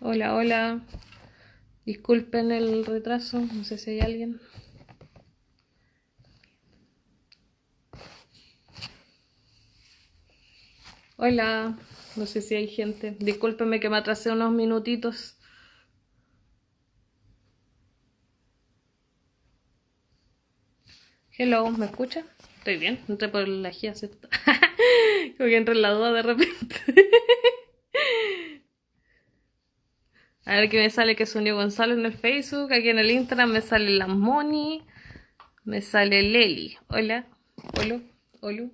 Hola, hola. Disculpen el retraso, no sé si hay alguien. Hola, no sé si hay gente. Discúlpenme que me atrasé unos minutitos. Hello, ¿me escucha? Estoy bien, entré por la guía, ¿cierto? Como que entré en la duda de repente. A ver qué me sale que es Unio Gonzalo en el Facebook. Aquí en el Instagram me sale la Moni. Me sale Leli. Hola. Hola. Hola.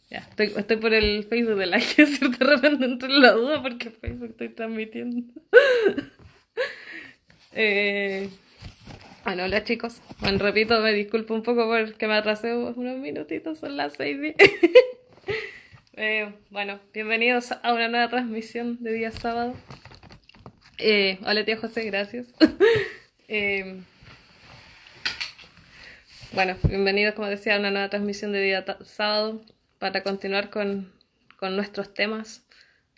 Ya, estoy por el Facebook de la guía, ¿cierto? De repente entré en la duda porque Facebook estoy transmitiendo. Eh, bueno, hola chicos. Bueno, repito, me disculpo un poco porque me atrasé unos minutitos, son las 6:10. Bueno, bienvenidos a una nueva transmisión de día sábado. Hola tía José, gracias. Eh, bueno, bienvenidos, como decía, a una nueva transmisión de día sábado para continuar con nuestros temas,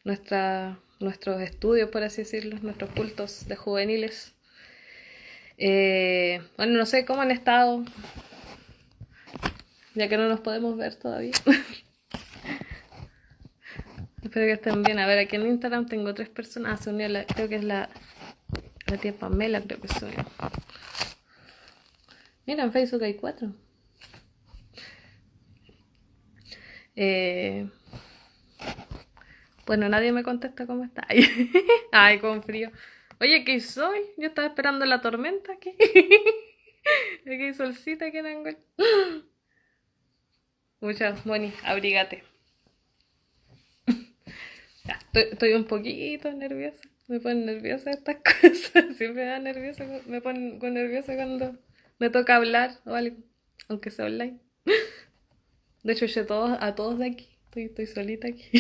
nuestros estudios, por así decirlo, nuestros cultos de juveniles. Bueno, no sé cómo han estado, ya que no nos podemos ver todavía. Espero que estén bien. A ver, aquí en Instagram tengo 3 personas. Se unió creo que es la tía Pamela, creo que se unió. Mira, en Facebook hay 4. Eh, bueno, nadie me contesta cómo está. Ay, con frío. Oye, ¿qué soy? Yo estaba esperando la tormenta aquí. Aquí hay solcita aquí en Angol. Muchas, Moni, abrígate. Ya, estoy un poquito nerviosa. Me ponen nerviosa estas cosas. Siempre me da nerviosa. Me ponen nerviosa cuando me toca hablar o algo. Aunque sea online. De hecho, yo a todos de aquí. Estoy solita aquí.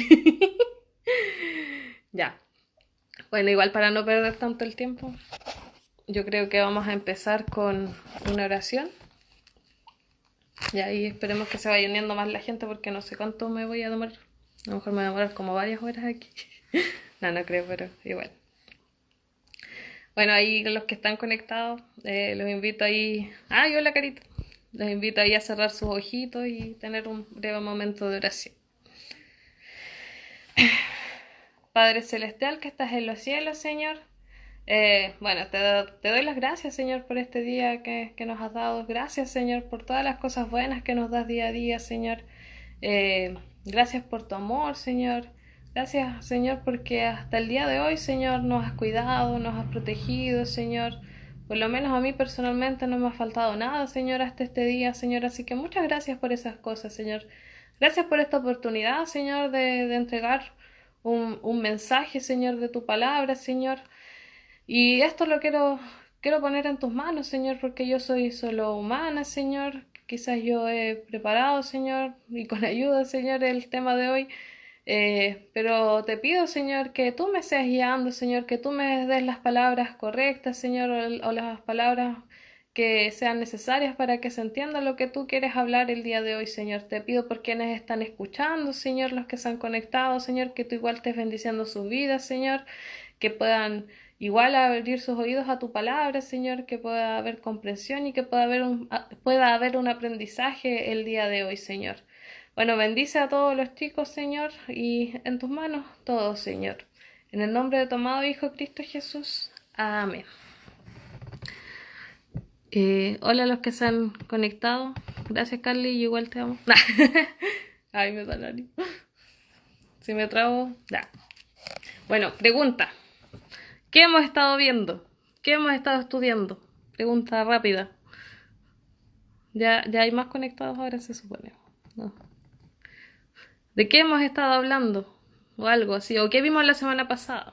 Ya. Bueno, igual para no perder tanto el tiempo, yo creo que vamos a empezar con una oración. Y ahí esperemos que se vaya uniendo más la gente porque no sé cuánto me voy a demorar. A lo mejor me voy a demorar como varias horas aquí. No, no creo, pero igual. Bueno, ahí los que están conectados, los invito ahí. Ah, hola Carita. Los invito ahí a cerrar sus ojitos y tener un breve momento de oración. Padre Celestial que estás en los cielos, Señor. Bueno, te doy las gracias, Señor, por este día que nos has dado. Gracias, Señor, por todas las cosas buenas que nos das día a día, Señor. Gracias por tu amor, Señor. Gracias, Señor, porque hasta el día de hoy, Señor, nos has cuidado, nos has protegido, Señor. Por lo menos a mí personalmente no me ha faltado nada, Señor, hasta este día, Señor. Así que muchas gracias por esas cosas, Señor. Gracias por esta oportunidad, Señor, de entregar un mensaje, Señor, de tu palabra, Señor. Y esto quiero poner en tus manos, Señor, porque yo soy solo humana, Señor. Quizás yo he preparado, Señor, y con ayuda, Señor, el tema de hoy. Pero te pido, Señor, que tú me seas guiando, Señor, que tú me des las palabras correctas, Señor, o las palabras que sean necesarias para que se entienda lo que tú quieres hablar el día de hoy, Señor. Te pido por quienes están escuchando, Señor, los que se han conectado, Señor, que tú igual estés bendiciendo sus vidas, Señor, que puedan igual abrir sus oídos a tu palabra, Señor, que pueda haber comprensión y que pueda haber un aprendizaje el día de hoy, Señor. Bueno, bendice a todos los chicos, Señor, y en tus manos todo, Señor. En el nombre de tu amado Hijo Cristo Jesús. Amén. Hola a los que se han conectado. Gracias, Carly, yo igual te amo. Ay, me da nariz. Si me trago, ya. Bueno, pregunta. ¿Qué hemos estado viendo? ¿Qué hemos estado estudiando? Pregunta rápida. Ya hay más conectados ahora, se supone. No. ¿De qué hemos estado hablando? O algo así. ¿O qué vimos la semana pasada?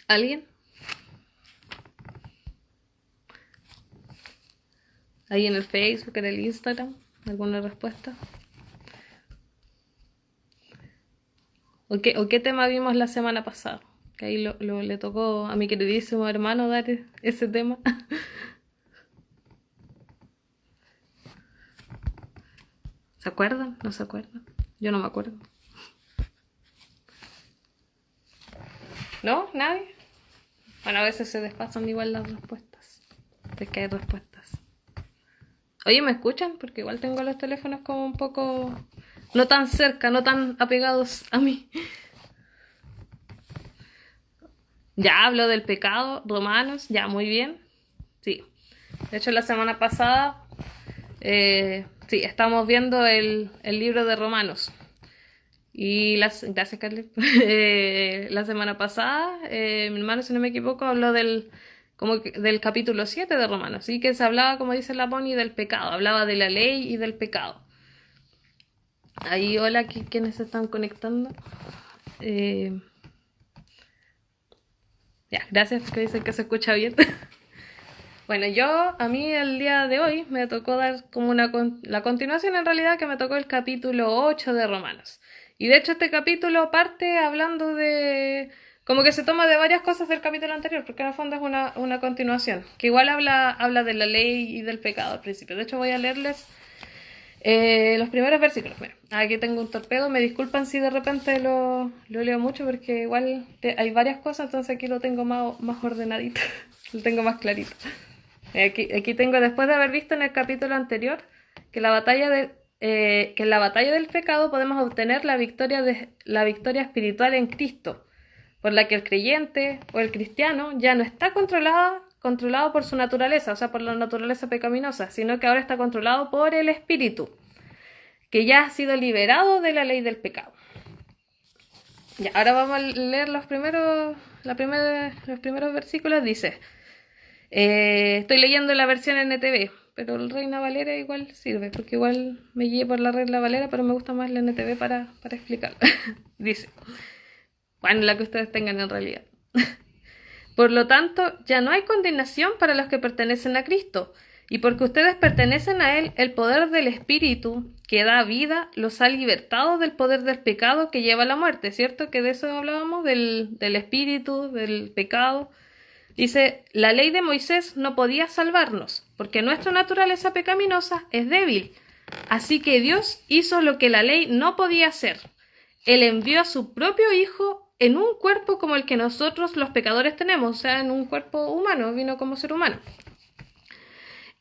¿Alguien? ¿Ahí en el Facebook, en el Instagram? ¿Alguna respuesta? ¿O qué tema vimos la semana pasada? Que ahí le tocó a mi queridísimo hermano dar ese tema. ¿Se acuerdan? ¿No se acuerdan? Yo no me acuerdo. ¿No? ¿Nadie? Bueno, a veces se despasan igual las respuestas. Es que hay respuestas. Oye, ¿me escuchan? Porque igual tengo los teléfonos como un poco... No tan cerca, no tan apegados a mí. Ya hablo del pecado, Romanos, ya muy bien. Sí. De hecho, la semana pasada, sí, estamos viendo el libro de Romanos. Y gracias, Carly. La semana pasada, mi hermano, si no me equivoco, habló del capítulo 7 de Romanos. Sí, que se hablaba, como dice la Pony, del pecado. Hablaba de la ley y del pecado. Ahí, hola, aquí quienes se están conectando. Ya, gracias, que dicen que se escucha bien. Bueno, a mí el día de hoy me tocó dar como la continuación en realidad, que me tocó el capítulo 8 de Romanos. Y de hecho este capítulo parte hablando como que se toma de varias cosas del capítulo anterior, porque en el fondo es una continuación, que igual habla de la ley y del pecado al principio. De hecho voy a leerles los primeros versículos. Mira, aquí tengo un torpedo, me disculpan si de repente lo leo mucho, porque igual hay varias cosas, entonces aquí lo tengo más ordenadito, lo tengo más clarito. Aquí tengo, después de haber visto en el capítulo anterior que que en la batalla del pecado podemos obtener la victoria espiritual en Cristo, por la que el creyente o el cristiano ya no está controlado por su naturaleza, o sea, por la naturaleza pecaminosa, sino que ahora está controlado por el Espíritu, que ya ha sido liberado de la ley del pecado. Ya, ahora vamos a leer los primeros versículos. Dice... estoy leyendo la versión NTV, pero el Reina Valera igual sirve, porque igual me guié por la Reina Valera, pero me gusta más la NTV para explicarla. Dice, bueno, la que ustedes tengan en realidad. Por lo tanto, ya no hay condenación para los que pertenecen a Cristo, y porque ustedes pertenecen a Él, el poder del Espíritu que da vida los ha libertado del poder del pecado que lleva a la muerte, ¿cierto? Que de eso hablábamos, del Espíritu, del pecado. Dice, la ley de Moisés no podía salvarnos, porque nuestra naturaleza pecaminosa es débil. Así que Dios hizo lo que la ley no podía hacer. Él envió a su propio Hijo en un cuerpo como el que nosotros los pecadores tenemos, o sea, en un cuerpo humano, vino como ser humano.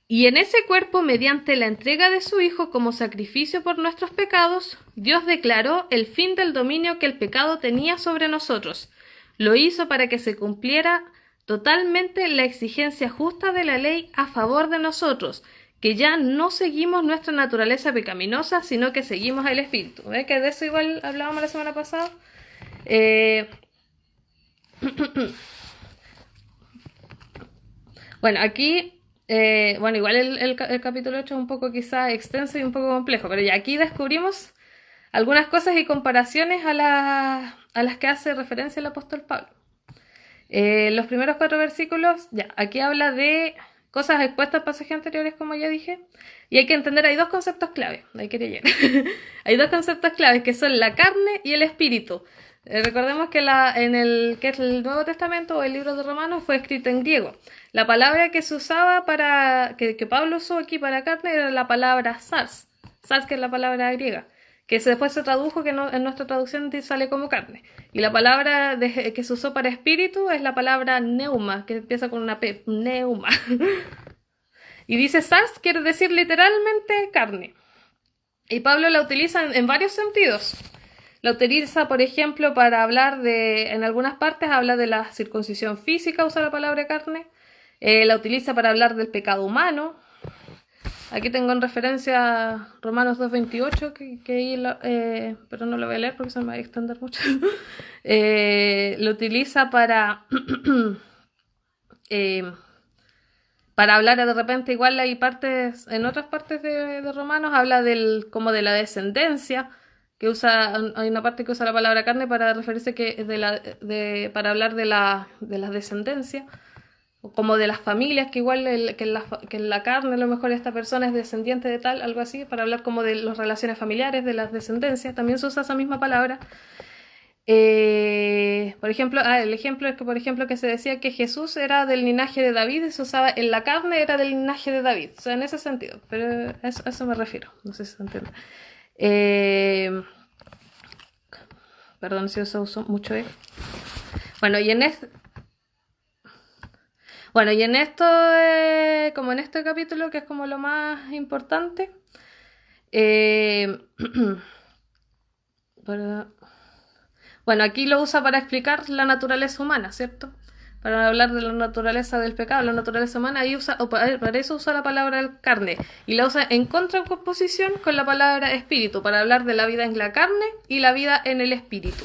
Y en ese cuerpo, mediante la entrega de su Hijo como sacrificio por nuestros pecados, Dios declaró el fin del dominio que el pecado tenía sobre nosotros. Lo hizo para que se cumpliera totalmente la exigencia justa de la ley a favor de nosotros, que ya no seguimos nuestra naturaleza pecaminosa, sino que seguimos el Espíritu. ¿Ves que de eso igual hablábamos la semana pasada? Bueno, aquí, igual el capítulo 8 es un poco quizá extenso y un poco complejo, pero ya aquí descubrimos algunas cosas y comparaciones a las que hace referencia el apóstol Pablo. Los primeros 4 versículos, ya, aquí habla de cosas expuestas al pasaje anteriores, como ya dije, y hay que entender, hay dos conceptos clave, ahí quería llegar. Hay dos conceptos claves que son la carne y el espíritu. Recordemos que que es el Nuevo Testamento o el libro de Romanos fue escrito en griego. La palabra que se usaba que Pablo usó aquí para carne era la palabra sars, que es la palabra griega, que después se tradujo, que en nuestra traducción sale como carne. Y la palabra que se usó para espíritu es la palabra neuma, que empieza con una P, neuma. Y dice sars, quiere decir literalmente carne. Y Pablo la utiliza en varios sentidos. La utiliza, por ejemplo, para hablar en algunas partes habla de la circuncisión física, usa la palabra carne. La utiliza para hablar del pecado humano. Aquí tengo en referencia Romanos 2.28, pero no lo voy a leer porque se me va a extender mucho. Lo utiliza para hablar de repente, igual hay partes, en otras partes de Romanos, habla como de la descendencia, hay una parte que usa la palabra carne para referirse para hablar de la descendencia, como de las familias, que igual que en la carne a lo mejor esta persona es descendiente de tal, algo así, para hablar como de las relaciones familiares, de las descendencias, también se usa esa misma palabra. Por ejemplo, el ejemplo es que, por ejemplo, que se decía que Jesús era del linaje de David y se usaba en la carne, era del linaje de David, o sea, en ese sentido, pero a eso me refiero, no sé si se entiende. Perdón si uso mucho E. Bueno, y en este, bueno, y en esto, como en este capítulo, que es como lo más importante, eh, para- bueno, aquí lo usa para explicar la naturaleza humana, ¿cierto? Para hablar de la naturaleza del pecado, la naturaleza humana, ahí usa, o para eso usa la palabra carne, y la usa en contraposición con la palabra espíritu, para hablar de la vida en la carne y la vida en el espíritu.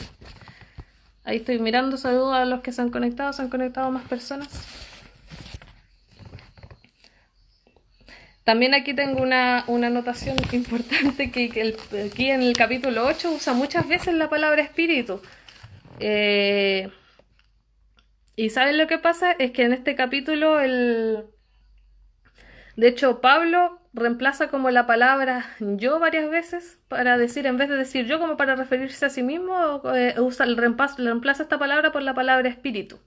Ahí estoy mirando, saludos a los que se han conectado más personas. También aquí tengo una anotación importante que aquí en el capítulo 8 usa muchas veces la palabra espíritu. Y ¿saben lo que pasa? Es que en este capítulo de hecho, Pablo reemplaza como la palabra yo varias veces para decir, en vez de decir yo como para referirse a sí mismo, reemplaza esta palabra por la palabra espíritu.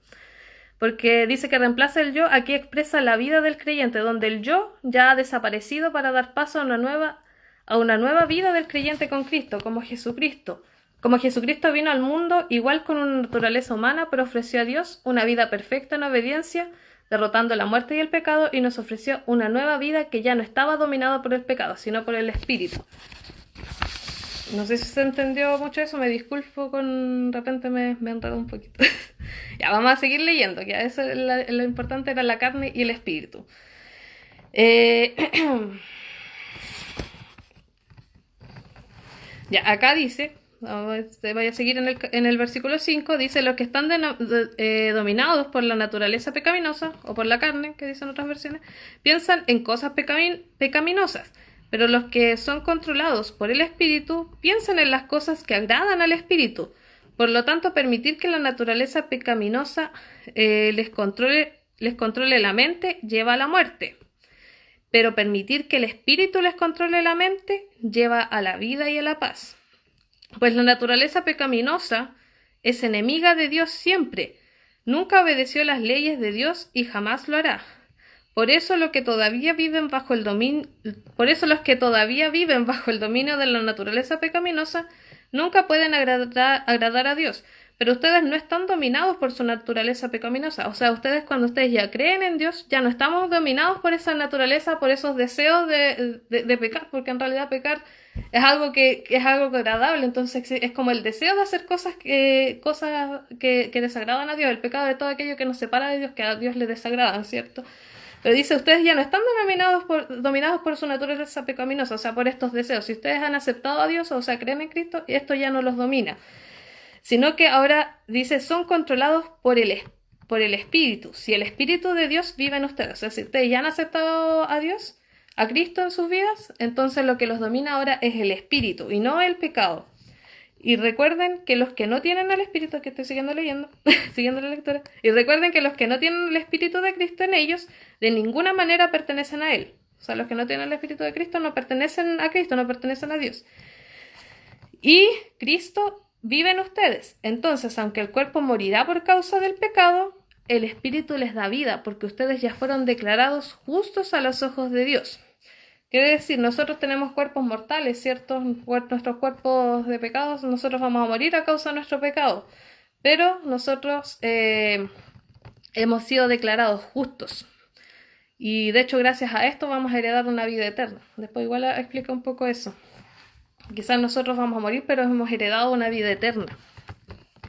Porque dice que reemplaza el yo, aquí expresa la vida del creyente, donde el yo ya ha desaparecido para dar paso a una nueva vida del creyente con Cristo, como Jesucristo. Como Jesucristo vino al mundo igual con una naturaleza humana, pero ofreció a Dios una vida perfecta en obediencia, derrotando la muerte y el pecado, y nos ofreció una nueva vida que ya no estaba dominada por el pecado, sino por el Espíritu. No sé si se entendió mucho eso, me disculpo con... De repente me enredo un poquito. Ya, vamos a seguir leyendo, ya eso lo importante era la carne y el espíritu. Eh, ya, acá dice, voy a seguir en el versículo 5, dice, los que están dominados por la naturaleza pecaminosa, o por la carne, que dicen otras versiones, piensan en cosas pecaminosas, pero los que son controlados por el espíritu piensan en las cosas que agradan al espíritu. Por lo tanto, permitir que la naturaleza pecaminosa les controle la mente lleva a la muerte. Pero permitir que el espíritu les controle la mente lleva a la vida y a la paz. Pues la naturaleza pecaminosa es enemiga de Dios siempre. Nunca obedeció las leyes de Dios y jamás lo hará. Por eso los que todavía viven bajo el dominio de la naturaleza pecaminosa nunca pueden agradar a Dios. Pero ustedes no están dominados por su naturaleza pecaminosa. O sea, cuando ustedes ya creen en Dios, ya no estamos dominados por esa naturaleza, por esos deseos de pecar, porque en realidad pecar es algo agradable. Entonces es como el deseo de hacer cosas que desagradan a Dios, el pecado de todo aquello que nos separa de Dios, que a Dios le desagradan, ¿cierto? Pero dice, ustedes ya no están dominados por su naturaleza pecaminosa, o sea, por estos deseos. Si ustedes han aceptado a Dios, o sea, creen en Cristo, esto ya no los domina. Sino que ahora dice, son controlados por el Espíritu. Si el Espíritu de Dios vive en ustedes, o sea, si ustedes ya han aceptado a Dios, a Cristo en sus vidas, entonces lo que los domina ahora es el Espíritu y no el pecado. Y recuerden que los que no tienen el Espíritu, que estoy siguiendo leyendo, siguiendo la lectura, y recuerden que los que no tienen el Espíritu de Cristo en ellos, de ninguna manera pertenecen a Él. O sea, los que no tienen el Espíritu de Cristo no pertenecen a Cristo, no pertenecen a Dios. Y Cristo vive en ustedes. Entonces, aunque el cuerpo morirá por causa del pecado, el Espíritu les da vida, porque ustedes ya fueron declarados justos a los ojos de Dios. Quiere decir, nosotros tenemos cuerpos mortales, ¿cierto? Nuestros cuerpos de pecados, nosotros vamos a morir a causa de nuestro pecado. Pero nosotros hemos sido declarados justos. Y de hecho, gracias a esto vamos a heredar una vida eterna. Después igual explica un poco eso. Quizás nosotros vamos a morir, pero hemos heredado una vida eterna.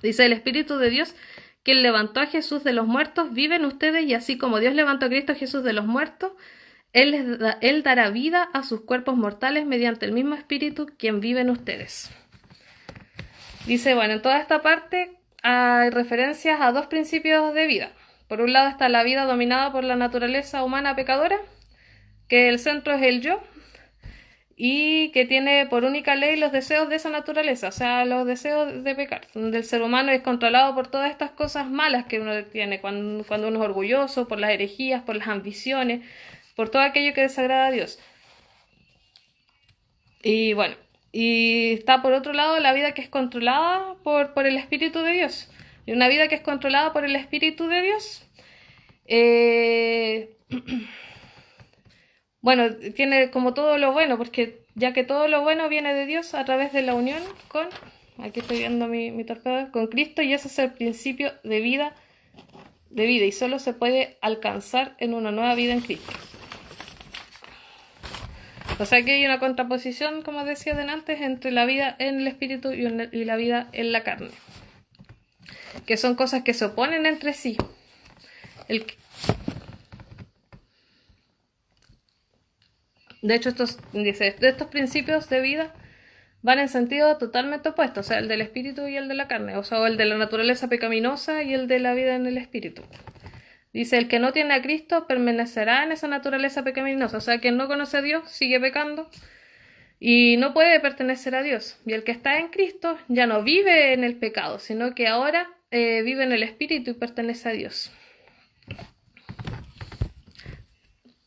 Dice el Espíritu de Dios, quien levantó a Jesús de los muertos, vive en ustedes, y así como Dios levantó a Cristo Jesús de los muertos, Él dará vida a sus cuerpos mortales mediante el mismo Espíritu quien vive en ustedes. Dice, bueno, en toda esta parte hay referencias a dos principios de vida. Por un lado está la vida dominada por la naturaleza humana pecadora, que el centro es el yo, y que tiene por única ley los deseos de esa naturaleza, o sea, los deseos de pecar, donde el ser humano es controlado por todas estas cosas malas que uno tiene, cuando uno es orgulloso, por las herejías, por las ambiciones, por todo aquello que desagrada a Dios. Y bueno, y está por otro lado la vida que es controlada por el Espíritu de Dios. Y una vida que es controlada por el Espíritu de Dios, bueno, tiene como todo lo bueno, porque ya que todo lo bueno viene de Dios a través de la unión con aquí estoy viendo mi torpedo, con Cristo, y ese es el principio de vida, y solo se puede alcanzar en una nueva vida en Cristo. O sea que hay una contraposición, como decía antes, entre la vida en el espíritu y la vida en la carne, que son cosas que se oponen entre sí. De hecho, estos principios de vida van en sentido totalmente opuesto, o sea, el del espíritu y el de la carne, o sea, el de la naturaleza pecaminosa y el de la vida en el espíritu. Dice, el que no tiene a Cristo permanecerá en esa naturaleza pecaminosa, o sea, quien no conoce a Dios sigue pecando y no puede pertenecer a Dios. Y el que está en Cristo ya no vive en el pecado, sino que ahora vive en el espíritu y pertenece a Dios.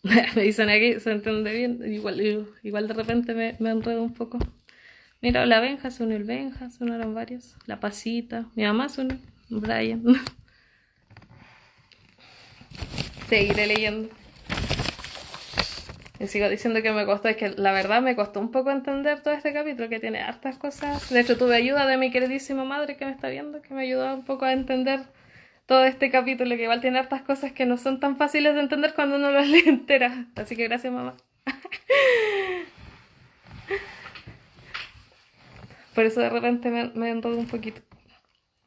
Me dicen aquí, se entiende bien, igual de repente me enredo un poco. Mira, la Benja, se unió el Benja, se unieron varios. La Pasita, mi mamá se unió, Brian. Seguiré leyendo. Y sigo diciendo que me costó, es que la verdad me costó un poco entender todo este capítulo, que tiene hartas cosas. De hecho, tuve ayuda de mi queridísima madre que me está viendo, que me ayudó un poco a entender todo este capítulo, que igual tiene hartas cosas que no son tan fáciles de entender cuando uno las lee enteras. Así que gracias, mamá. Por eso de repente me enredo un poquito.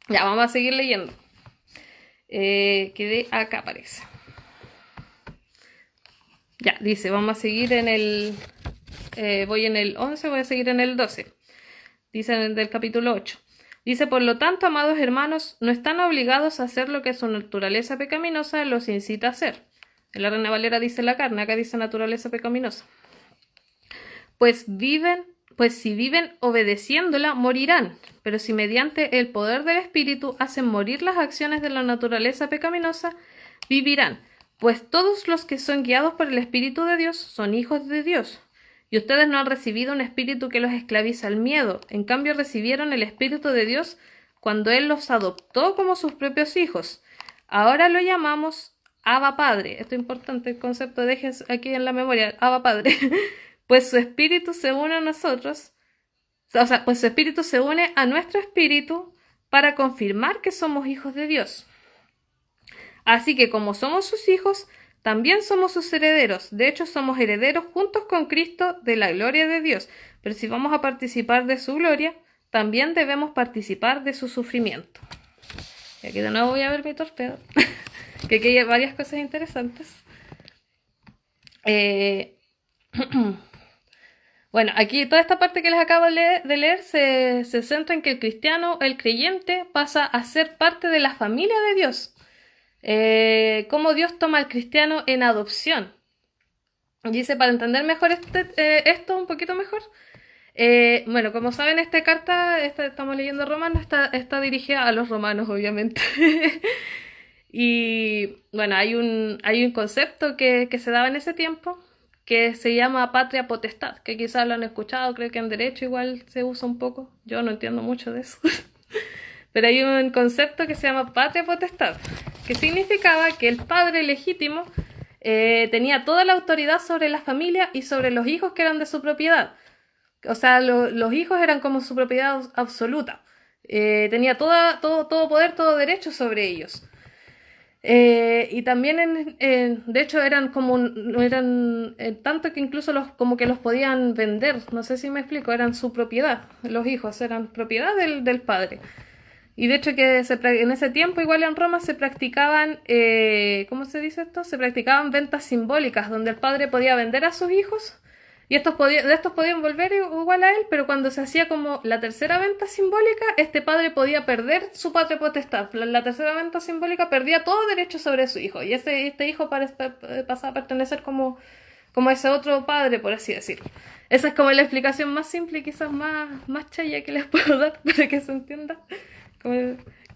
Ya, vamos a seguir leyendo. Quedé acá, parece. Ya, dice, vamos a seguir en el... voy en el 11, voy a seguir en el 12. Dice en el del capítulo 8. Dice, por lo tanto, amados hermanos, no están obligados a hacer lo que su naturaleza pecaminosa los incita a hacer. En la Reina Valera dice la carne, acá dice naturaleza pecaminosa. Pues si viven obedeciéndola, morirán. Pero si mediante el poder del Espíritu hacen morir las acciones de la naturaleza pecaminosa, vivirán. Pues todos los que son guiados por el Espíritu de Dios son hijos de Dios. Y ustedes no han recibido un espíritu que los esclaviza al miedo. En cambio, recibieron el Espíritu de Dios cuando Él los adoptó como sus propios hijos. Ahora lo llamamos Abba Padre. Esto es importante, el concepto, dejes aquí en la memoria, Abba Padre. Pues su espíritu se une a nosotros, o sea, pues su espíritu se une a nuestro espíritu para confirmar que somos hijos de Dios. Así que como somos sus hijos, también somos sus herederos. De hecho, somos herederos juntos con Cristo de la gloria de Dios. Pero si vamos a participar de su gloria, también debemos participar de su sufrimiento. Y aquí de nuevo voy a ver mi torpedo, que aquí hay varias cosas interesantes. Bueno, aquí toda esta parte que les acabo de leer se centra en que el cristiano, el creyente, pasa a ser parte de la familia de Dios. Cómo Dios toma al cristiano en adopción. Dice, para entender mejor esto un poquito mejor, bueno, como saben, esta carta, estamos leyendo Romanos, está dirigida a los romanos, obviamente. Y bueno, hay un concepto que se daba en ese tiempo, que se llama patria potestad, que quizás lo han escuchado, creo que en derecho igual se usa un poco, yo no entiendo mucho de eso. Pero hay un concepto que se llama patria potestad, que significaba que el padre legítimo tenía toda la autoridad sobre la familia y sobre los hijos que eran de su propiedad. O sea, los hijos eran como su propiedad absoluta. Tenía todo poder, todo derecho sobre ellos. Y también, de hecho, eran tanto que incluso como que los podían vender. No sé si me explico, eran su propiedad. Los hijos eran propiedad del padre. Y de hecho que en ese tiempo, igual en Roma, se practicaban, ¿cómo se dice esto? Se practicaban ventas simbólicas, donde el padre podía vender a sus hijos, y estos podían volver igual a él, pero cuando se hacía como la tercera venta simbólica, este padre podía perder su patria potestad. La tercera venta simbólica perdía todo derecho sobre su hijo, y este hijo pasaba a pertenecer como ese otro padre, por así decirlo. Esa es como la explicación más simple y quizás más chaya que les puedo dar para que se entienda.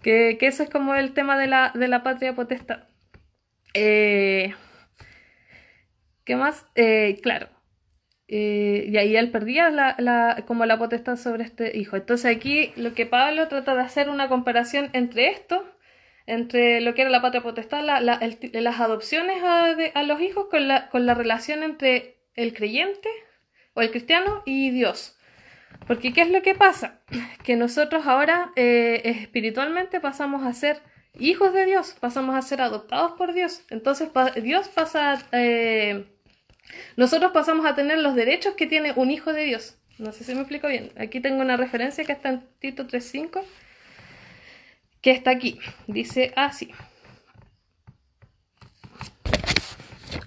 Que eso es como el tema de la patria potestad. ¿Qué más? Claro. Y ahí él perdía como la potestad sobre este hijo. Entonces aquí lo que Pablo trata de hacer una comparación entre esto, entre lo que era la patria potestad, las adopciones a los hijos con la relación entre el creyente o el cristiano y Dios. Porque ¿qué es lo que pasa? Que nosotros ahora espiritualmente pasamos a ser hijos de Dios, pasamos a ser adoptados por Dios. Entonces Dios pasa, nosotros pasamos a tener los derechos que tiene un hijo de Dios. No sé si me explico bien. Aquí tengo una referencia que está en Tito 3:5, que está aquí. Dice así.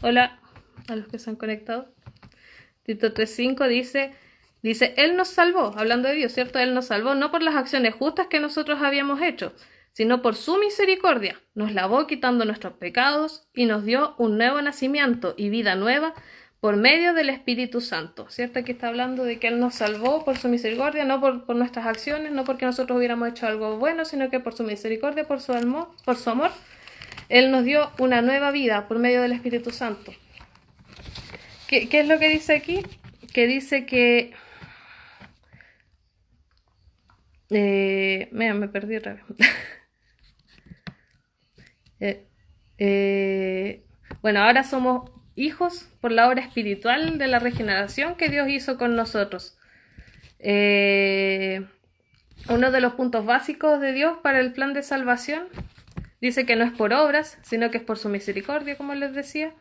Hola a los que se han conectado. Tito 3:5 dice, Él nos salvó, hablando de Dios, ¿cierto? Él nos salvó no por las acciones justas que nosotros habíamos hecho, sino por su misericordia. Nos lavó quitando nuestros pecados y nos dio un nuevo nacimiento y vida nueva por medio del Espíritu Santo, ¿cierto? Aquí está hablando de que Él nos salvó por su misericordia, no por nuestras acciones, no porque nosotros hubiéramos hecho algo bueno, sino que por su misericordia, por su amor, Él nos dio una nueva vida por medio del Espíritu Santo. ¿Qué es lo que dice aquí? Que dice que... mira, me perdí otra vez. Bueno, ahora somos hijos por la obra espiritual de la regeneración que Dios hizo con nosotros. Uno de los puntos básicos de Dios para el plan de salvación dice que no es por obras, sino que es por su misericordia, como les decía,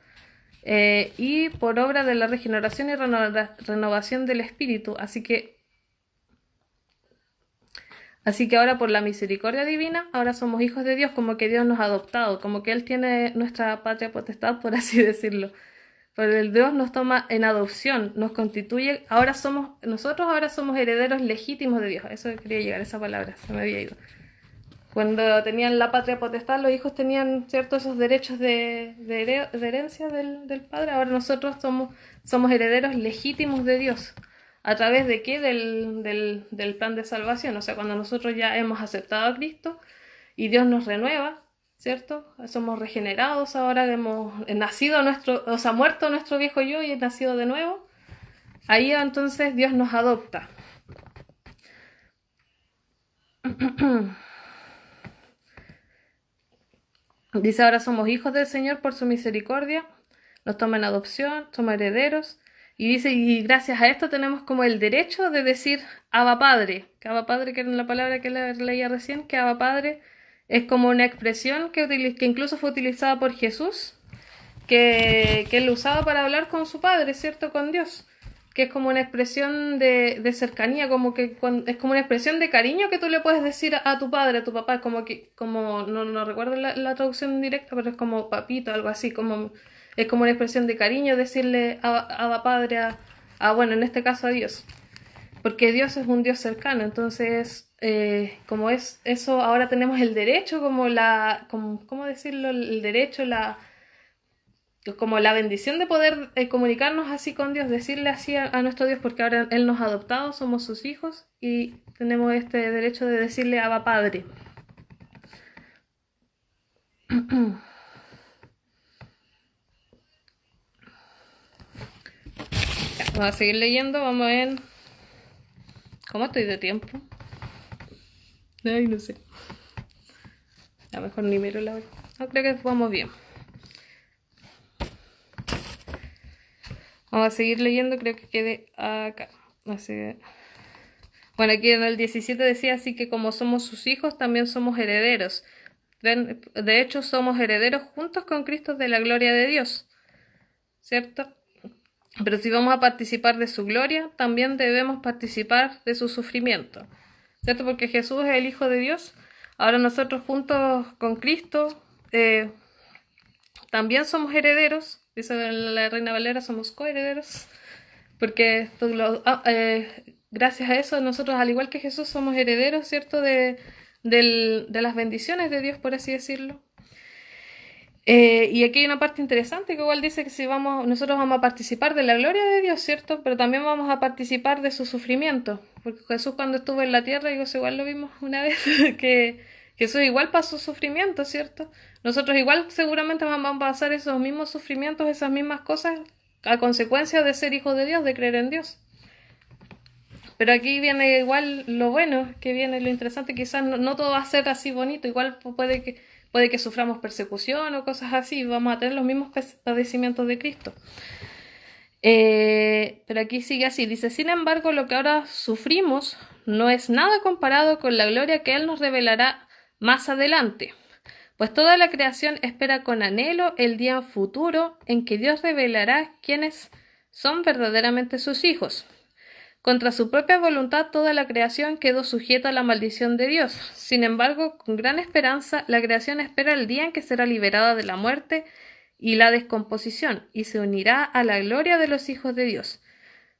y por obra de la regeneración y renovación del espíritu. Así que ahora por la misericordia divina, ahora somos hijos de Dios, como que Dios nos ha adoptado, como que Él tiene nuestra patria potestad, por así decirlo. Pero el Dios nos toma en adopción, nos constituye, nosotros ahora somos herederos legítimos de Dios. A eso quería llegar, esa palabra, se me había ido. Cuando tenían la patria potestad, los hijos tenían ciertos esos derechos de herencia del padre. Ahora nosotros somos herederos legítimos de Dios. ¿A través de qué? Del plan de salvación. O sea, cuando nosotros ya hemos aceptado a Cristo y Dios nos renueva, ¿cierto? Somos regenerados, ahora hemos nacido muerto nuestro viejo yo y he nacido de nuevo. Ahí entonces Dios nos adopta. Dice, ahora somos hijos del Señor por su misericordia, nos toma en adopción, somos herederos. Y dice, y gracias a esto tenemos como el derecho de decir Abba Padre. Que Abba Padre, que era la palabra que leía recién, que Abba Padre es como una expresión que incluso fue utilizada por Jesús, que él usaba para hablar con su Padre, ¿cierto? Con Dios. Que es como una expresión de cercanía, es como una expresión de cariño que tú le puedes decir a tu padre, a tu papá, no recuerdo la traducción directa, pero es como papito, algo así, es como una expresión de cariño decirle a padre, bueno, en este caso a Dios, porque Dios es un Dios cercano. Entonces, como es eso, ahora tenemos el derecho, ¿cómo decirlo? El derecho, como la bendición de poder comunicarnos así con Dios, decirle así a nuestro Dios, porque ahora Él nos ha adoptado, somos sus hijos y tenemos este derecho de decirle Abba Padre. Vamos a seguir leyendo, vamos a ver cómo estoy de tiempo. Ay, no sé. A lo mejor ni miro la hora. No, creo que vamos bien. Vamos a seguir leyendo, creo que quede acá. Así. Bueno, aquí en el 17 decía así que como somos sus hijos, también somos herederos. De hecho, somos herederos juntos con Cristo de la gloria de Dios, ¿cierto? Pero si vamos a participar de su gloria, también debemos participar de su sufrimiento, ¿cierto? Porque Jesús es el Hijo de Dios. Ahora nosotros juntos con Cristo también somos herederos. Dice la Reina Valera, somos coherederos. Porque gracias a eso nosotros, al igual que Jesús, somos herederos, ¿cierto? De las bendiciones de Dios, por así decirlo. Y aquí hay una parte interesante que igual dice que nosotros vamos a participar de la gloria de Dios, ¿cierto? Pero también vamos a participar de su sufrimiento. Porque Jesús cuando estuvo en la tierra, igual lo vimos una vez, que Jesús igual pasó sufrimiento, ¿cierto? Nosotros igual seguramente vamos a pasar esos mismos sufrimientos, esas mismas cosas, a consecuencia de ser hijos de Dios, de creer en Dios. Pero aquí viene igual lo bueno, que viene lo interesante, quizás no todo va a ser así bonito, igual puede que suframos persecución o cosas así, vamos a tener los mismos padecimientos de Cristo. Pero aquí sigue así, dice, sin embargo, lo que ahora sufrimos no es nada comparado con la gloria que Él nos revelará más adelante. Pues toda la creación espera con anhelo el día futuro en que Dios revelará quiénes son verdaderamente sus hijos. Contra su propia voluntad toda la creación quedó sujeta a la maldición de Dios. Sin embargo, con gran esperanza, la creación espera el día en que será liberada de la muerte y la descomposición, y se unirá a la gloria de los hijos de Dios.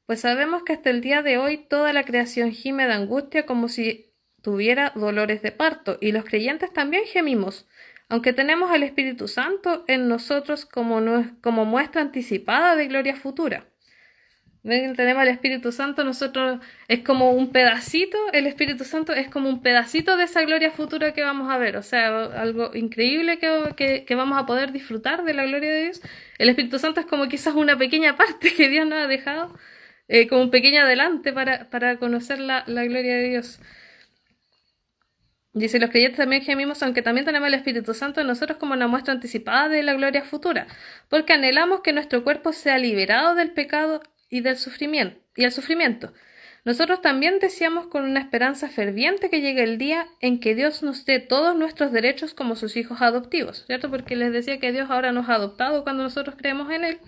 Pues sabemos que hasta el día de hoy toda la creación gime de angustia como si tuviera dolores de parto, y los creyentes también gemimos, aunque tenemos al Espíritu Santo en nosotros como muestra anticipada de gloria futura. ¿Ven? Tenemos al Espíritu Santo, nosotros es como un pedacito, el Espíritu Santo es como un pedacito de esa gloria futura que vamos a ver, o sea, algo increíble que vamos a poder disfrutar de la gloria de Dios. El Espíritu Santo es como quizás una pequeña parte que Dios nos ha dejado, como un pequeño adelante para conocer la gloria de Dios. Dice, los creyentes también gemimos, aunque también tenemos el Espíritu Santo en nosotros como una muestra anticipada de la gloria futura, porque anhelamos que nuestro cuerpo sea liberado del pecado y del sufrimiento, y el sufrimiento. Nosotros también deseamos con una esperanza ferviente que llegue el día en que Dios nos dé todos nuestros derechos como sus hijos adoptivos, ¿cierto? Porque les decía que Dios ahora nos ha adoptado cuando nosotros creemos en Él.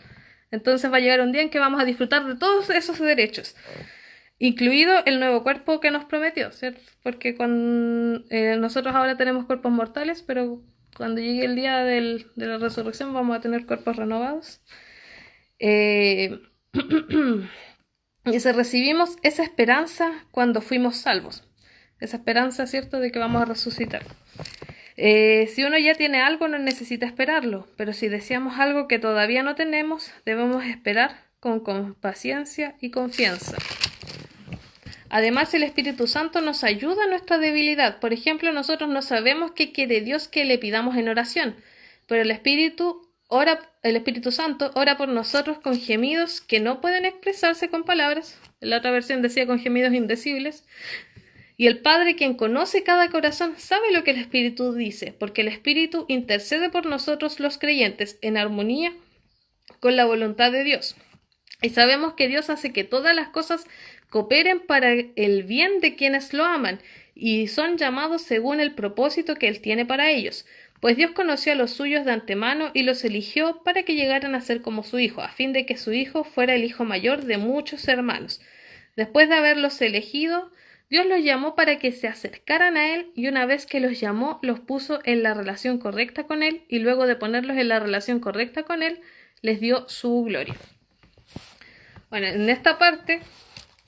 Entonces va a llegar un día en que vamos a disfrutar de todos esos derechos, incluido el nuevo cuerpo que nos prometió, ¿cierto? Porque nosotros ahora tenemos cuerpos mortales, pero cuando llegue el día de la resurrección vamos a tener cuerpos renovados. Y se recibimos esa esperanza cuando fuimos salvos. Esa esperanza, ¿cierto?, de que vamos a resucitar. Si uno ya tiene algo, no necesita esperarlo, pero si deseamos algo que todavía no tenemos, debemos esperar con paciencia y confianza. Además, el Espíritu Santo nos ayuda en nuestra debilidad. Por ejemplo, nosotros no sabemos qué quiere Dios que le pidamos en oración, pero el Espíritu Santo ora por nosotros con gemidos que no pueden expresarse con palabras. En la otra versión decía con gemidos indecibles. Y el Padre, quien conoce cada corazón, sabe lo que el Espíritu dice, porque el Espíritu intercede por nosotros los creyentes en armonía con la voluntad de Dios. Y sabemos que Dios hace que todas las cosas cooperen para el bien de quienes lo aman y son llamados según el propósito que Él tiene para ellos. Pues Dios conoció a los suyos de antemano y los eligió para que llegaran a ser como su Hijo, a fin de que su Hijo fuera el hijo mayor de muchos hermanos. Después de haberlos elegido, Dios los llamó para que se acercaran a Él, y una vez que los llamó, los puso en la relación correcta con Él, y luego de ponerlos en la relación correcta con Él, les dio su gloria. Bueno, en esta parte,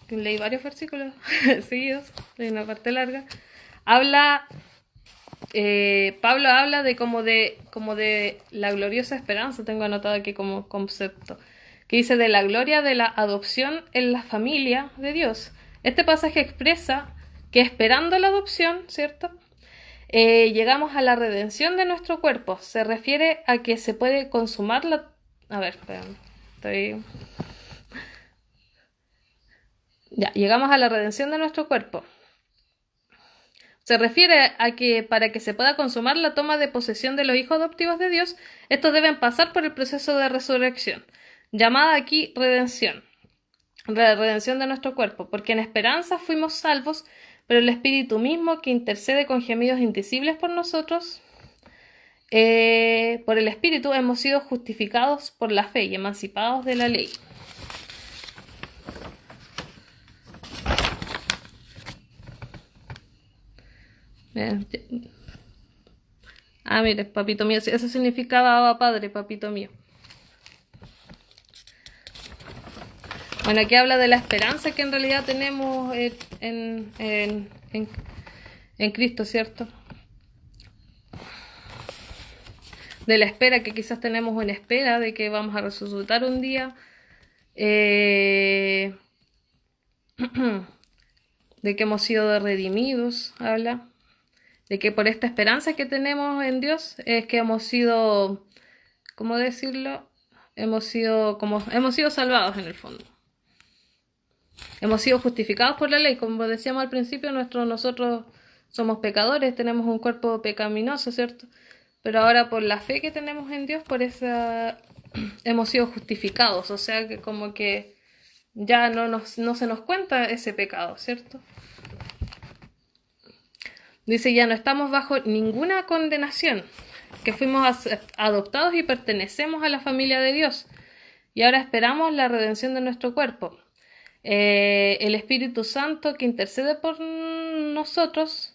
leí varios versículos seguidos, en una parte larga, Pablo habla de como de la gloriosa esperanza, tengo anotado aquí como concepto, que dice de la gloria de la adopción en la familia de Dios. Este pasaje expresa que esperando la adopción, ¿cierto?, llegamos a la redención de nuestro cuerpo. Se refiere a que se puede consumar la... A ver, espérame, Ya, llegamos a la redención de nuestro cuerpo. Se refiere a que para que se pueda consumar la toma de posesión de los hijos adoptivos de Dios, estos deben pasar por el proceso de resurrección, llamada aquí redención, la redención de nuestro cuerpo, porque en esperanza fuimos salvos, pero el Espíritu mismo que intercede con gemidos indecibles por nosotros, por el Espíritu hemos sido justificados por la fe y emancipados de la ley. Mire, papito mío, eso significaba Abba Padre, papito mío. Bueno, aquí habla de la esperanza que en realidad tenemos en Cristo, ¿cierto? De la espera que quizás tenemos en espera de que vamos a resucitar un día. De que hemos sido redimidos, habla. De que por esta esperanza que tenemos en Dios es que hemos sido, ¿cómo decirlo? Hemos sido salvados en el fondo. Hemos sido justificados por la ley. Como decíamos al principio, nosotros somos pecadores, tenemos un cuerpo pecaminoso, ¿cierto? Pero ahora por la fe que tenemos en Dios, por esa hemos sido justificados, o sea que como que ya no se nos cuenta ese pecado, ¿cierto? Dice, ya no estamos bajo ninguna condenación, que fuimos adoptados y pertenecemos a la familia de Dios. Y ahora esperamos la redención de nuestro cuerpo. El Espíritu Santo que intercede por nosotros,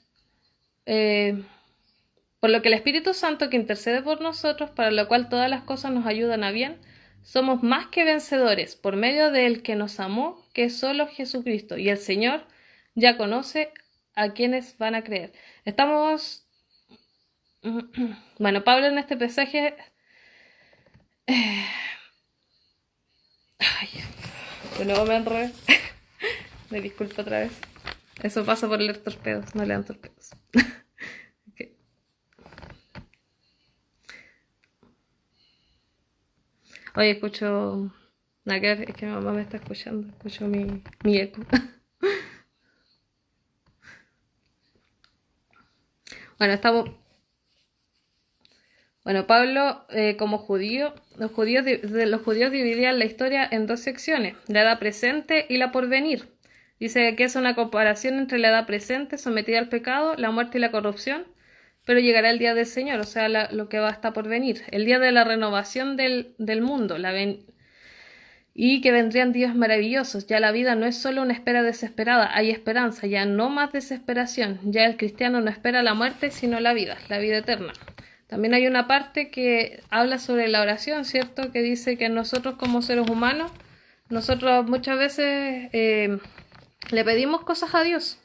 por lo que el Espíritu Santo que intercede por nosotros, para lo cual todas las cosas nos ayudan a bien, somos más que vencedores por medio del que nos amó, que es solo Jesucristo. Y el Señor ya conoce a quienes van a creer. Estamos... Bueno, Pablo en este pasaje... Ay, de nuevo me enredé. Me disculpo otra vez. Eso pasa por leer torpedos, no lean torpedos. Okay. Oye, escucho... Nada que ver, es que mi mamá me está escuchando. Escucho mi eco. Bueno, estamos... Bueno, Pablo, como judío, los judíos dividían la historia en dos secciones, la edad presente y la porvenir. Dice que es una comparación entre la edad presente, sometida al pecado, la muerte y la corrupción, pero llegará el día del Señor, o sea, lo que va a estar por venir, el día de la renovación del mundo, y que vendrían días maravillosos. Ya la vida no es solo una espera desesperada, hay esperanza, ya no más desesperación. Ya el cristiano no espera la muerte, sino la vida eterna. También hay una parte que habla sobre la oración, ¿cierto? Que dice que nosotros como seres humanos, nosotros muchas veces le pedimos cosas a Dios,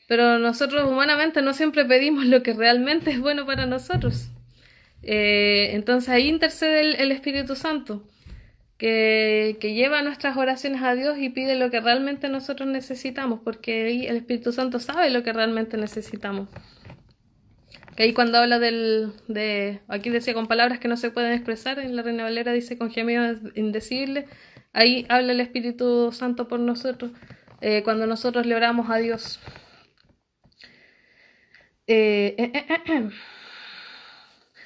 pero nosotros humanamente no siempre pedimos lo que realmente es bueno para nosotros. Entonces ahí intercede el Espíritu Santo, que lleva nuestras oraciones a Dios y pide lo que realmente nosotros necesitamos, porque ahí el Espíritu Santo sabe lo que realmente necesitamos. Que ahí cuando habla aquí decía con palabras que no se pueden expresar, en la Reina Valera dice con gemidos indecibles, ahí habla el Espíritu Santo por nosotros, cuando nosotros le oramos a Dios.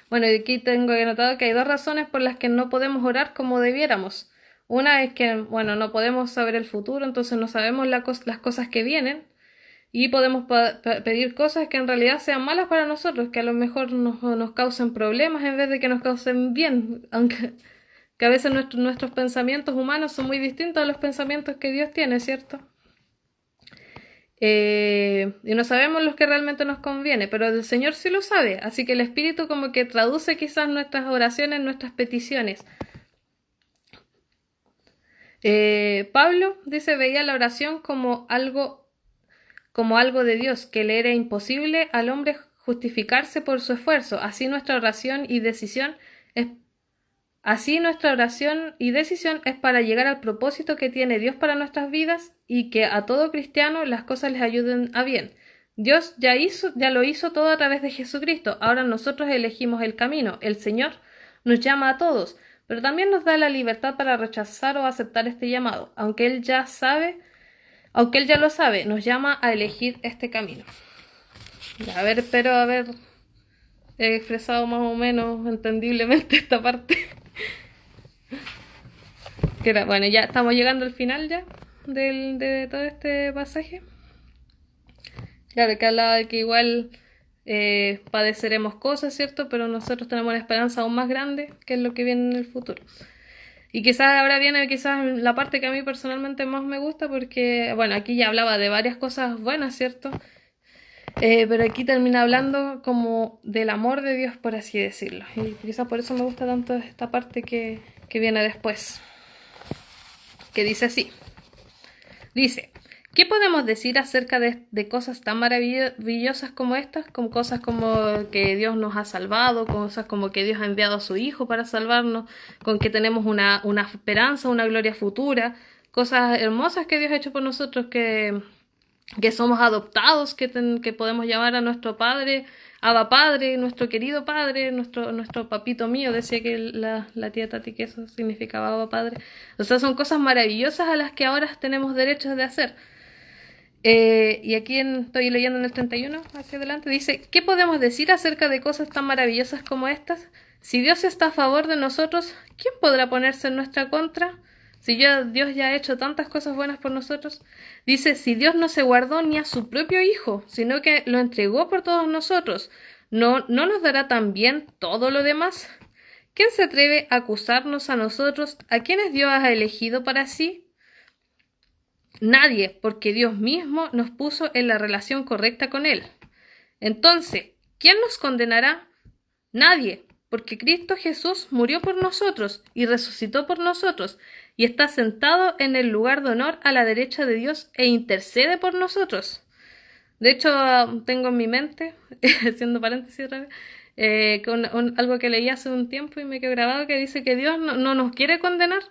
Bueno, y aquí tengo anotado que hay dos razones por las que no podemos orar como debiéramos. Una es que, bueno, no podemos saber el futuro, entonces no sabemos las cosas que vienen. Y podemos pedir cosas que en realidad sean malas para nosotros, que a lo mejor nos causen problemas en vez de que nos causen bien, aunque que a veces nuestros pensamientos humanos son muy distintos a los pensamientos que Dios tiene, ¿cierto? Y no sabemos los que realmente nos conviene, pero el Señor sí lo sabe, así que el Espíritu como que traduce quizás nuestras oraciones, nuestras peticiones. Pablo dice, veía la oración como algo de Dios, que le era imposible al hombre justificarse por su esfuerzo. Así nuestra oración y decisión es para llegar al propósito que tiene Dios para nuestras vidas y que a todo cristiano las cosas les ayuden a bien. Dios ya lo hizo todo a través de Jesucristo. Ahora nosotros elegimos el camino. El Señor nos llama a todos, pero también nos da la libertad para rechazar o aceptar este llamado, aunque Él ya lo sabe, nos llama a elegir este camino. A ver, espero haber expresado más o menos entendiblemente esta parte. Bueno, ya estamos llegando al final ya de todo este pasaje. Claro, que hablaba de que igual padeceremos cosas, ¿cierto? Pero nosotros tenemos una esperanza aún más grande, que es lo que viene en el futuro. Y quizás ahora viene la parte que a mí personalmente más me gusta porque, bueno, aquí ya hablaba de varias cosas buenas, ¿cierto? Pero aquí termina hablando como del amor de Dios, por así decirlo. Y quizás por eso me gusta tanto esta parte que viene después. Que dice así. Dice, ¿qué podemos decir acerca de cosas tan maravillosas como estas? Como cosas como que Dios nos ha salvado, cosas como que Dios ha enviado a su Hijo para salvarnos, con que tenemos una esperanza, una gloria futura, cosas hermosas que Dios ha hecho por nosotros, que somos adoptados, que podemos llamar a nuestro Padre, Abba Padre, nuestro querido Padre, nuestro papito mío, decía que la tía Tati que eso significaba Abba Padre. O sea, son cosas maravillosas a las que ahora tenemos derechos de hacer. Y aquí estoy leyendo en el 31, hacia adelante, dice, ¿qué podemos decir acerca de cosas tan maravillosas como estas? Si Dios está a favor de nosotros, ¿quién podrá ponerse en nuestra contra? Si Dios ya ha hecho tantas cosas buenas por nosotros. Dice, si Dios no se guardó ni a su propio Hijo, sino que lo entregó por todos nosotros, ¿no nos dará también todo lo demás? ¿Quién se atreve a acusarnos a nosotros, a quienes Dios ha elegido para sí? Nadie, porque Dios mismo nos puso en la relación correcta con Él. Entonces, ¿quién nos condenará? Nadie, porque Cristo Jesús murió por nosotros y resucitó por nosotros y está sentado en el lugar de honor a la derecha de Dios e intercede por nosotros. De hecho, tengo en mi mente, haciendo paréntesis otra vez, algo que leí hace un tiempo y me quedó grabado que dice que Dios no nos quiere condenar.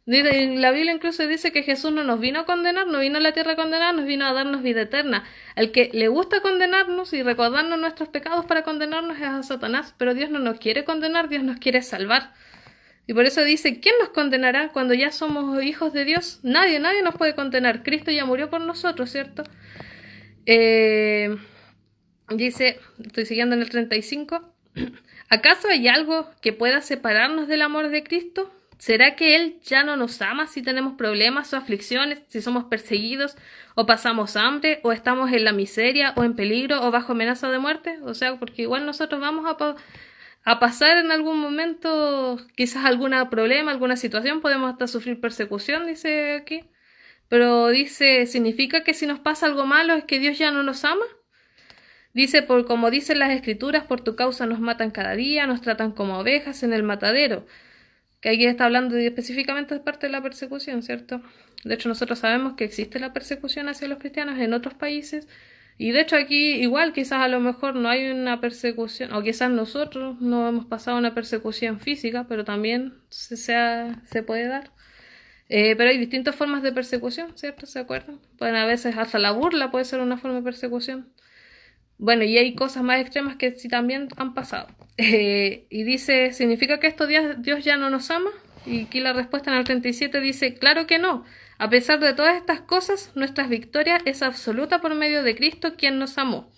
La Biblia incluso dice que Jesús no nos vino a condenar, no vino a la tierra a condenar, nos vino a darnos vida eterna. Al que le gusta condenarnos y recordarnos nuestros pecados para condenarnos es a Satanás, pero Dios no nos quiere condenar, Dios nos quiere salvar. Y por eso dice, ¿quién nos condenará cuando ya somos hijos de Dios? Nadie nos puede condenar. Cristo ya murió por nosotros, ¿cierto? Dice, estoy siguiendo en el 35, ¿acaso hay algo que pueda separarnos del amor de Cristo? ¿Será que Él ya no nos ama si tenemos problemas o aflicciones, si somos perseguidos, o pasamos hambre, o estamos en la miseria, o en peligro, o bajo amenaza de muerte? O sea, porque igual nosotros vamos a pasar en algún momento quizás algún problema, alguna situación, podemos hasta sufrir persecución, dice aquí. Pero dice, ¿significa que si nos pasa algo malo es que Dios ya no nos ama? Dice, como dicen las Escrituras, por tu causa nos matan cada día, nos tratan como ovejas en el matadero. Que aquí está hablando específicamente de parte de la persecución, ¿cierto? De hecho, nosotros sabemos que existe la persecución hacia los cristianos en otros países. Y de hecho aquí igual quizás a lo mejor no hay una persecución, o quizás nosotros no hemos pasado una persecución física, pero también se puede dar. Pero hay distintas formas de persecución, ¿cierto? ¿Se acuerdan? Bueno, a veces hasta la burla puede ser una forma de persecución. Bueno, y hay cosas más extremas que sí también han pasado. Y dice, ¿significa que estos días Dios ya no nos ama? Y aquí la respuesta en el 37 dice, claro que no. A pesar de todas estas cosas, nuestra victoria es absoluta por medio de Cristo, quien nos amó.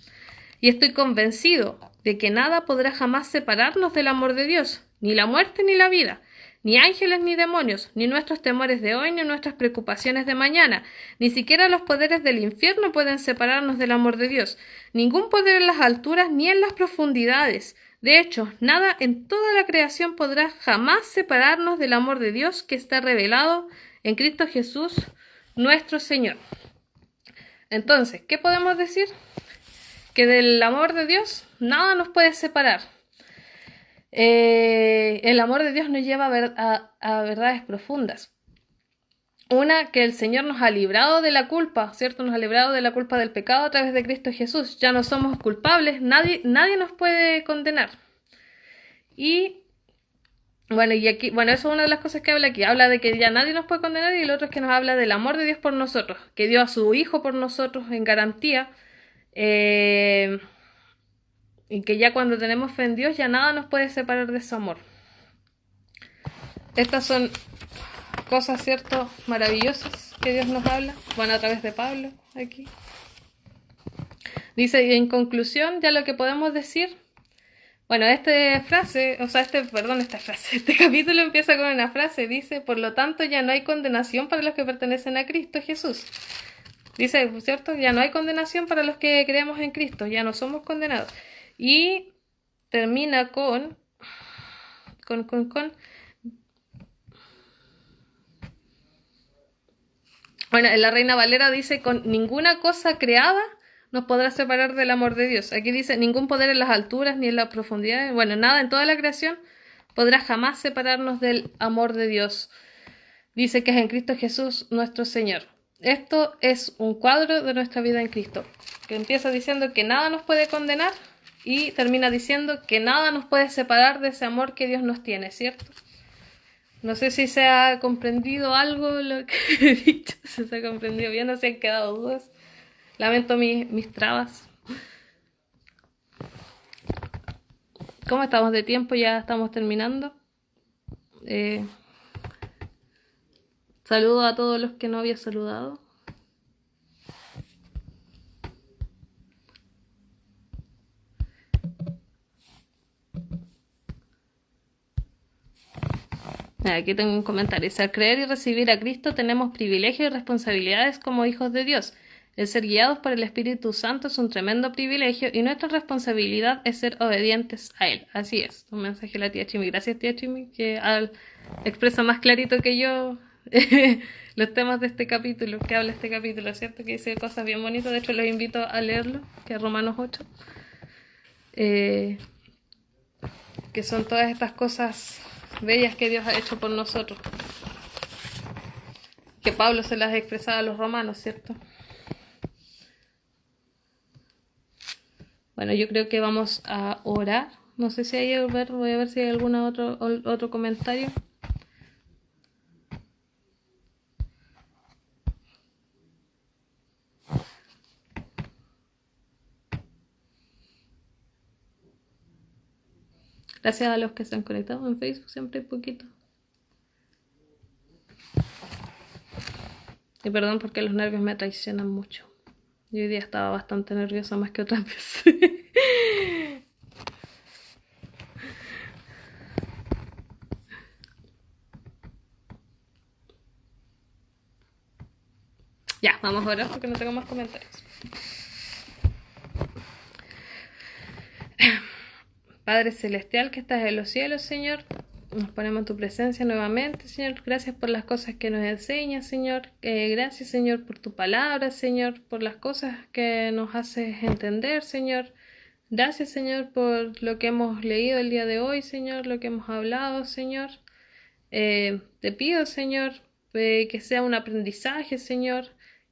Y estoy convencido de que nada podrá jamás separarnos del amor de Dios, ni la muerte ni la vida, ni ángeles ni demonios, ni nuestros temores de hoy, ni nuestras preocupaciones de mañana, ni siquiera los poderes del infierno pueden separarnos del amor de Dios, ningún poder en las alturas ni en las profundidades. De hecho, nada en toda la creación podrá jamás separarnos del amor de Dios que está revelado en Cristo Jesús, nuestro Señor. Entonces, ¿qué podemos decir? Que del amor de Dios nada nos puede separar. El amor de Dios nos lleva a verdades profundas. Una, que el Señor nos ha librado de la culpa, ¿cierto? Nos ha librado de la culpa del pecado a través de Cristo Jesús. Ya no somos culpables, nadie nos puede condenar. Y bueno, y aquí, bueno, eso es una de las cosas que habla aquí. Habla de que ya nadie nos puede condenar y el otro es que nos habla del amor de Dios por nosotros, que dio a su Hijo por nosotros en garantía. Y que ya cuando tenemos fe en Dios ya nada nos puede separar de su amor. Estas son cosas, ¿cierto?, maravillosas que Dios nos habla. Bueno, a través de Pablo aquí. Dice, y en conclusión, ya lo que podemos decir, bueno, este capítulo empieza con una frase, dice, por lo tanto ya no hay condenación para los que pertenecen a Cristo Jesús. Dice, ¿cierto? Ya no hay condenación para los que creemos en Cristo, ya no somos condenados. Y termina con bueno, en la Reina Valera dice, con ninguna cosa creada nos podrá separar del amor de Dios. Aquí dice, ningún poder en las alturas ni en las profundidades, bueno, nada en toda la creación podrá jamás separarnos del amor de Dios. Dice que es en Cristo Jesús nuestro Señor. Esto es un cuadro de nuestra vida en Cristo, que empieza diciendo que nada nos puede condenar y termina diciendo que nada nos puede separar de ese amor que Dios nos tiene, ¿cierto? No sé si se ha comprendido algo lo que he dicho, si se ha comprendido bien, no se han quedado dudas. Lamento mis trabas. ¿Cómo estamos de tiempo? Ya estamos terminando. Saludo a todos los que no había saludado. Aquí tengo un comentario. Dice, al creer y recibir a Cristo tenemos privilegios y responsabilidades como hijos de Dios. El ser guiados por el Espíritu Santo es un tremendo privilegio y nuestra responsabilidad es ser obedientes a Él. Así es. Un mensaje de la tía Chimi. Gracias, tía Chimi, que expresa más clarito que yo los temas de este capítulo, que habla este capítulo, ¿cierto? Que dice cosas bien bonitas. De hecho, los invito a leerlo, que es Romanos 8. Que son todas estas cosas bellas que Dios ha hecho por nosotros. Que Pablo se las expresaba a los romanos, ¿cierto? Bueno, yo creo que vamos a orar. No sé si hay voy a ver si hay algún otro comentario. Gracias a los que se han conectado en Facebook, siempre hay poquito. Y perdón porque los nervios me traicionan mucho. Yo hoy día estaba bastante nerviosa más que otras veces. Ya, vamos a orar porque no tengo más comentarios. Padre Celestial que estás en los cielos, Señor, nos ponemos en tu presencia nuevamente, Señor. Gracias por las cosas que nos enseñas, Señor. Gracias, Señor, por tu palabra, Señor, por las cosas que nos haces entender, Señor. Gracias, Señor, por lo que hemos leído el día de hoy, Señor, lo que hemos hablado, Señor. Te pido, Señor, que sea un aprendizaje, Señor,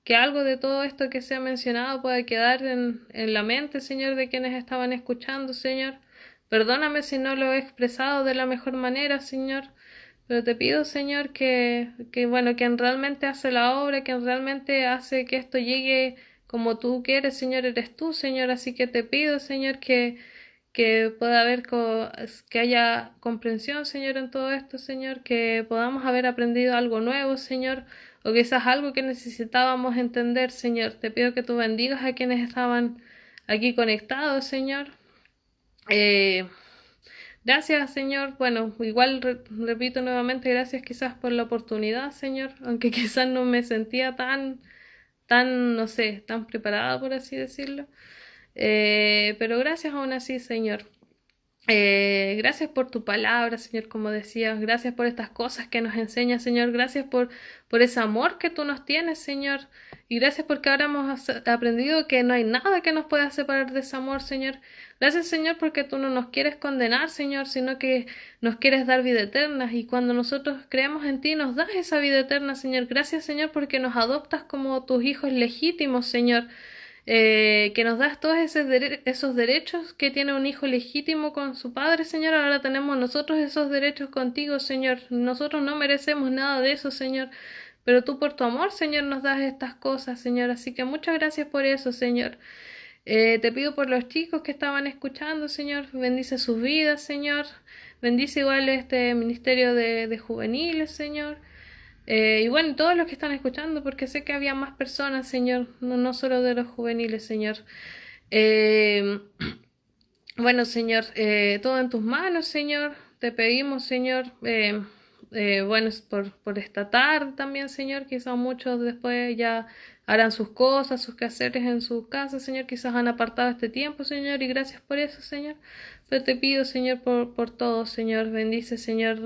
que algo de todo esto que se ha mencionado pueda quedar en la mente, Señor, de quienes estaban escuchando, Señor. Perdóname si no lo he expresado de la mejor manera, Señor, pero te pido, Señor, bueno, quien realmente hace la obra, quien realmente hace que esto llegue como tú quieres, Señor, eres tú, Señor, así que te pido, Señor, que pueda haber, que haya comprensión, Señor, en todo esto, Señor, que podamos haber aprendido algo nuevo, Señor, o quizás algo que necesitábamos entender, Señor. Te pido que tú bendigas a quienes estaban aquí conectados, Señor. Eh, Gracias, Señor. Bueno, igual repito nuevamente, gracias quizás por la oportunidad, Señor, aunque quizás no me sentía no sé, tan preparada, por así decirlo. Pero gracias aún así, Señor. Gracias por tu palabra, Señor, como decías. Gracias por estas cosas que nos enseñas, Señor. Gracias por ese amor que tú nos tienes, Señor. Y gracias porque ahora hemos aprendido que no hay nada que nos pueda separar de ese amor, Señor. Gracias, Señor, porque tú no nos quieres condenar, Señor, sino que nos quieres dar vida eterna. Y cuando nosotros creemos en ti, nos das esa vida eterna, Señor. Gracias, Señor, porque nos adoptas como tus hijos legítimos, Señor. Que nos das todos esos derechos que tiene un hijo legítimo con su padre, Señor. Ahora tenemos nosotros esos derechos contigo, Señor. Nosotros no merecemos nada de eso, Señor. Pero tú por tu amor, Señor, nos das estas cosas, Señor. Así que muchas gracias por eso, Señor. Te pido por los chicos que estaban escuchando, Señor. Bendice sus vidas, Señor. Bendice igual este ministerio de juveniles, Señor. Y bueno, todos los que están escuchando, porque sé que había más personas, Señor, no solo de los juveniles, Señor. Eh, bueno, Señor, todo en tus manos, Señor. Te pedimos, Señor, bueno, por esta tarde también, Señor. Quizás muchos después ya harán sus cosas, sus quehaceres en sus casas, Señor. Quizás han apartado este tiempo, Señor, y gracias por eso, Señor. Pero te pido, Señor, por todo, Señor. Bendice, Señor,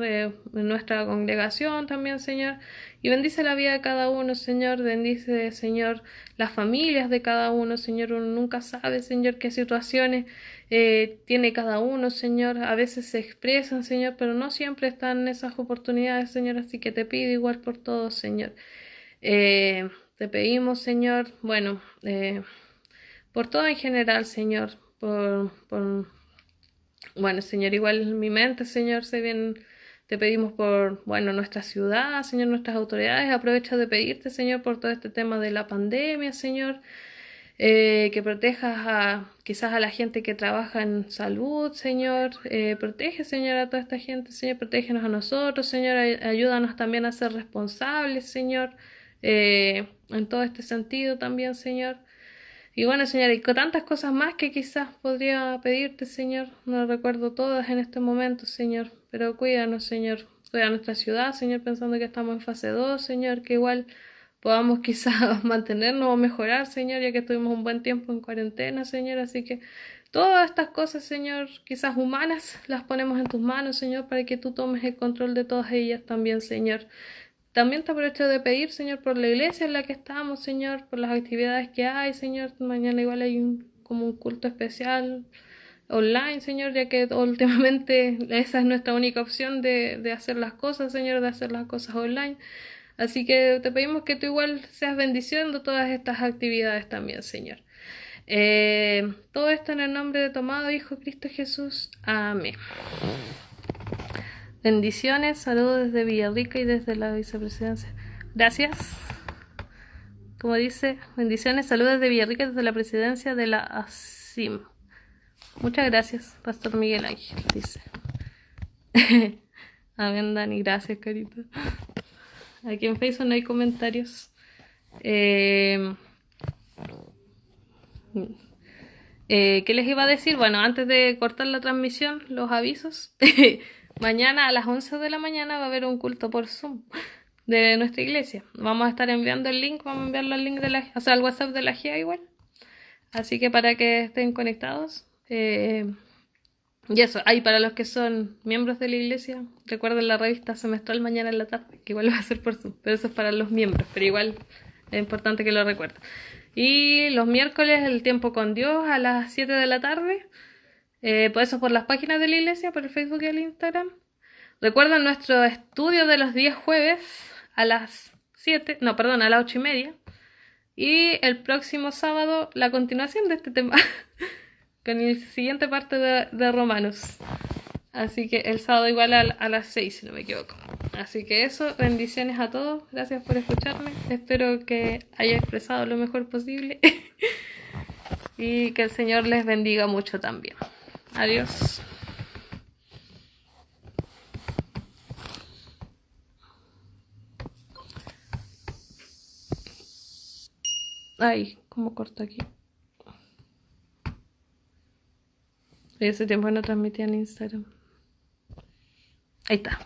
nuestra congregación también, Señor. Y bendice la vida de cada uno, Señor. Bendice, Señor, las familias de cada uno, Señor. Uno nunca sabe, Señor, qué situaciones tiene cada uno, Señor. A veces se expresan, Señor, pero no siempre están esas oportunidades, Señor. Así que te pido igual por todo, Señor. Te pedimos, Señor, bueno, por todo en general, Señor, bueno, Señor, igual en mi mente, Señor, se bien, te pedimos por, bueno, nuestra ciudad, Señor, nuestras autoridades. Aprovecho de pedirte, Señor, por todo este tema de la pandemia, Señor, que protejas quizás a la gente que trabaja en salud, Señor. Protege, Señor, a toda esta gente, Señor. Protégenos a nosotros, Señor. Ayúdanos también a ser responsables, Señor, en todo este sentido también, Señor. Y bueno, Señor, y con tantas cosas más que quizás podría pedirte, Señor. No recuerdo todas en este momento, Señor, pero cuídanos, Señor. fue a nuestra ciudad, Señor, pensando que estamos en fase 2, Señor, que igual podamos quizás mantenernos o mejorar, Señor, ya que estuvimos un buen tiempo en cuarentena, Señor, así que todas estas cosas, Señor, quizás humanas, las ponemos en tus manos, Señor, para que tú tomes el control de todas ellas también, Señor. También te aprovecho de pedir, Señor, por la iglesia en la que estamos, Señor, por las actividades que hay, Señor. Mañana igual hay como un culto especial online, Señor, ya que últimamente esa es nuestra única opción de hacer las cosas, Señor, de hacer las cosas online. Así que te pedimos que tú igual seas bendiciendo todas estas actividades también, Señor. Todo esto en el nombre de tu amado Hijo Cristo Jesús. Amén. Bendiciones, saludos desde Villarrica y desde la vicepresidencia. Gracias. Como dice, bendiciones, saludos desde Villarrica y desde la presidencia de la ASIM. Muchas gracias, Pastor Miguel Ángel, dice. Amén, Dani, gracias, carita. Aquí en Facebook no hay comentarios. ¿Qué les iba a decir? Bueno, antes de cortar la transmisión, los avisos. Mañana a las 11 de la mañana va a haber un culto por Zoom de nuestra iglesia. Vamos a estar enviando el link, vamos a enviarlo al link de la, o sea, al WhatsApp de la GIA igual. Así que para que estén conectados. Y eso, ahí para los que son miembros de la iglesia, recuerden la revista semestral mañana en la tarde, que igual va a ser por Zoom, pero eso es para los miembros, pero igual es importante que lo recuerden. Y los miércoles el tiempo con Dios a las 7 de la tarde. Pues eso por las páginas de la iglesia, por el Facebook y el Instagram. Recuerden nuestro estudio de los días jueves a las 7, no, perdón, a las 8:30. Y el próximo sábado la continuación de este tema, con la siguiente parte de Romanos. Así que el sábado igual a las 6, si no me equivoco. Así que eso, bendiciones a todos. Gracias por escucharme. Espero que haya expresado lo mejor posible. Y que el Señor les bendiga mucho también. Adiós. Ay, ¿cómo corto aquí? Ese tiempo no transmitía en Instagram. Ahí está.